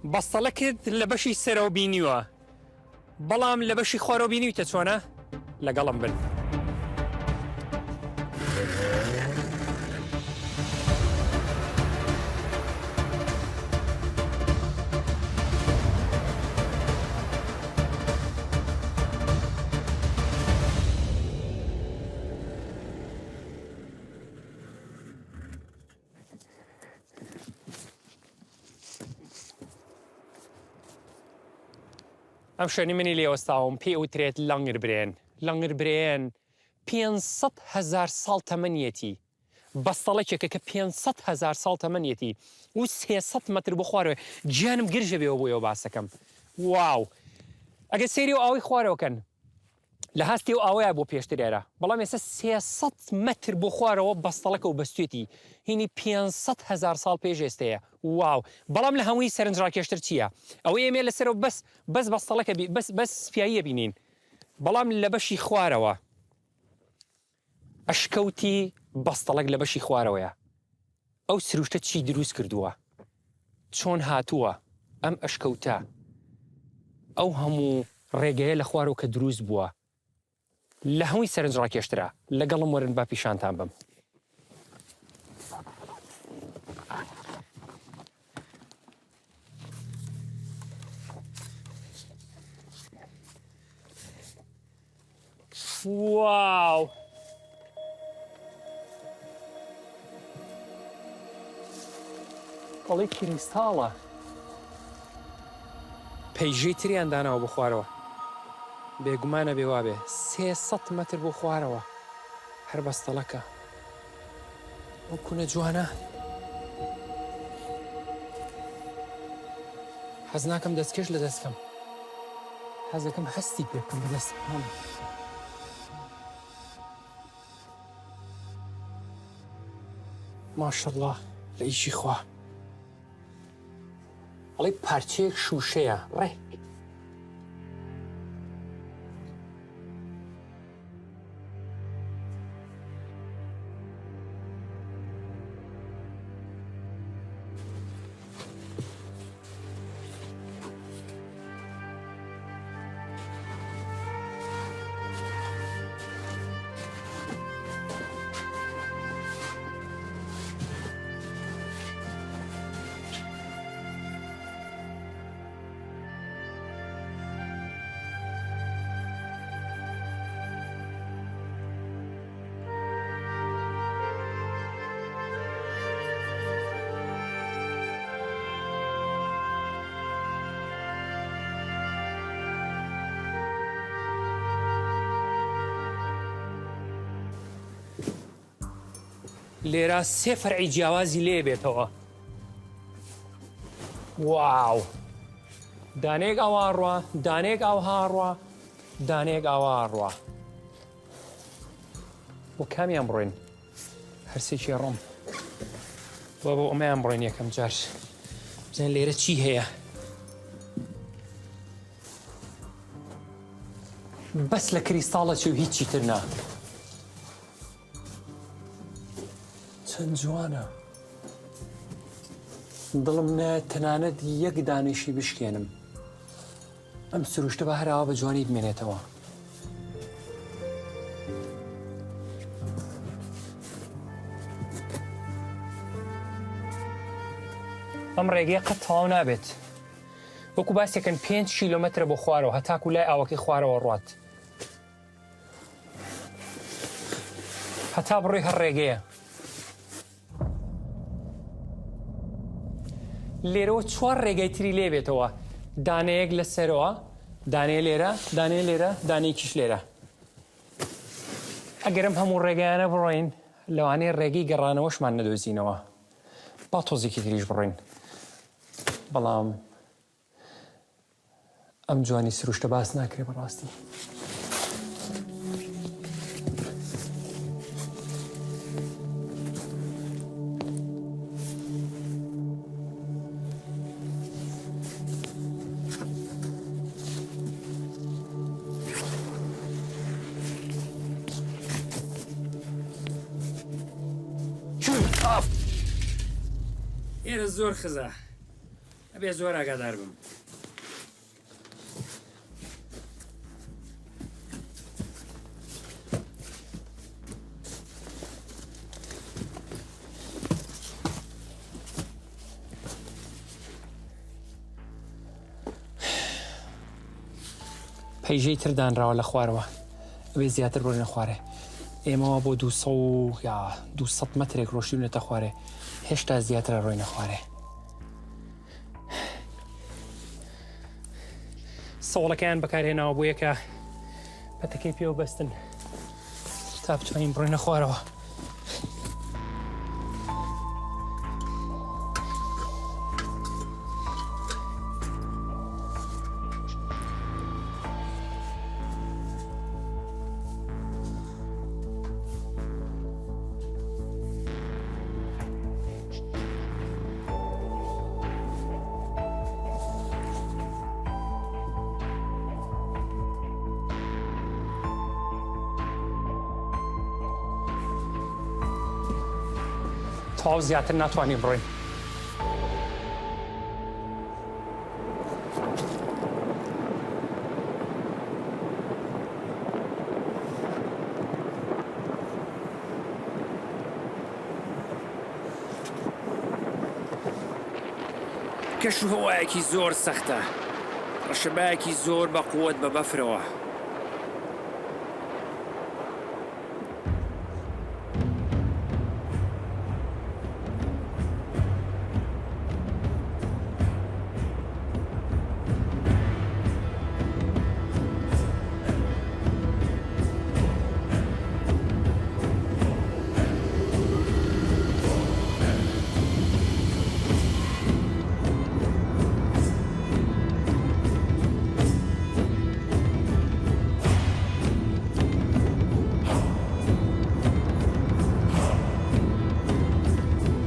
بەستەڵە کرد لە بەشی سەرەوە بینیوە بەڵام لە بەشی خوارەوە بینیوتە چۆنە لەگەڵم بن. ئەم شوێنی منی لێوەستاوم پێی وترێت لەنگربرێن. لەنگربرێن 500,000 ساڵ تەمەنیەتی بەستەڵێکێکە کە 500,000 ساڵ تەمەنیەتی و 300 مەتر بۆ خوارەوە. گیانم گرژە بێەوە بۆیەوە باسەکەم. واو ئەگە سێری و ئاوی خوارەوەکەن لە هەستی و ئاوەیە بۆ پێشترێرە بەڵام ئێستا 300 مەتر بۆ خوارەوە بەستەڵەکە و بەستێتی هینی 500,000 ساڵ پێش ئێستەیە. واو بەڵام لە هەمووی سەرنجڕاکێشتر چییە؟ ئەوەی ئێمێ لەسەرەوە بەس بەستەڵەکە بەس سپیاییە بینین بەڵام لە بەشی خوارەوە ئەشکەوتی بەستەڵەک لە بەشی خوارەوەیە. ئەو سروشتە چی دروست کردووە؟ چۆن هاتووە ئەم ئەشکەوتە؟ ئەو هەموو ڕێگەیە لە خوارەوە کە دروست بووە لە هەمووی سەرنجڕاکێشترە. لەگەڵم وەرن با پیشانتان بم. واو قەڵی کریستاڵە پەیژەی تریان داناوە بۆ خوارەوە. بێگومانە بێوا بێ 300 مەتر بۆ خوارەوە هەر بەستەڵەکە. ئەو کوونە جوانە حەز ناکەم دەستکەش لە دەستکەم. حەز دەکەم هەستی پێ بکەم بە دەستم. ماشەڵڵا لە ئیشی خوا. ئەڵێ پارچەیەک شوشەیە ڕێک. لێرە سێ فەرعی جیاوازی لێ بێتەوە. واو دانێک ئاواڕوە دانێک ئاوهاڕوە دانێک ئاواڕوە. بۆ کامیان بڕۆین؟ هەرسێکی ڕۆم بۆ ئەمەیان بڕۆین یەکەم جار بزانین لێرە چی هەیە. بەس لە کریستاڵە چی و هیچی تر نا. چەند جوانە. دڵم نایەت تەنانەت یەک دانیشی بشکێنم. ئەم سروشتە بە هەراوە بە جوانی بمێنێتەوە. ئەم ڕێگەیە قەت تەواو نابێت. وەکو باسێکن 5 کیلۆمەترە بۆ خوارەوە هەتاکو لای ئاوەکەی خوارەوە ڕات. هەتا بڕۆی هەر ڕێگەیە. لێرەوە 4 ڕێگای تری لێ بێتەوە. دانەیەک لە سەرەوە، دانەیە لێرە، دانەیە لێرە، دانەیەکیش لێرە. ئەگەرم هەموو ڕێگایانە بڕۆین لەوانەیە ڕێگەی گەڕانەوەشمان نەدۆزینەوە. با تۆزێکی تریش بڕۆین. بەڵام ئەم جوانی سروشتە باس ناکرێ بەڕاستی. ئێرە زۆر خزە ئەبێ زۆر ئاگادار بم. پەیژەی تر دانراوە لە خوارەوە ئەبێ زیاتر بڕۆینە خوارێ. ئێمەوە بۆ 200 یا 200 مەترێک ڕۆشتوونەتە خوارێ، هێشتا زیاترە ڕۆینە خوارێ. سەوڵەکەیان بەکارهێناوە بۆ یەکە پەتەکەی پێوە بەستن تا بتوانین بڕۆینە خوارەوە. تەواو زیاتر ناتوانین بڕۆین. کەشوهەوایەکی زۆر سەختە، ڕەشەبایەکی زۆر بە قووەت بە بەفرەوە.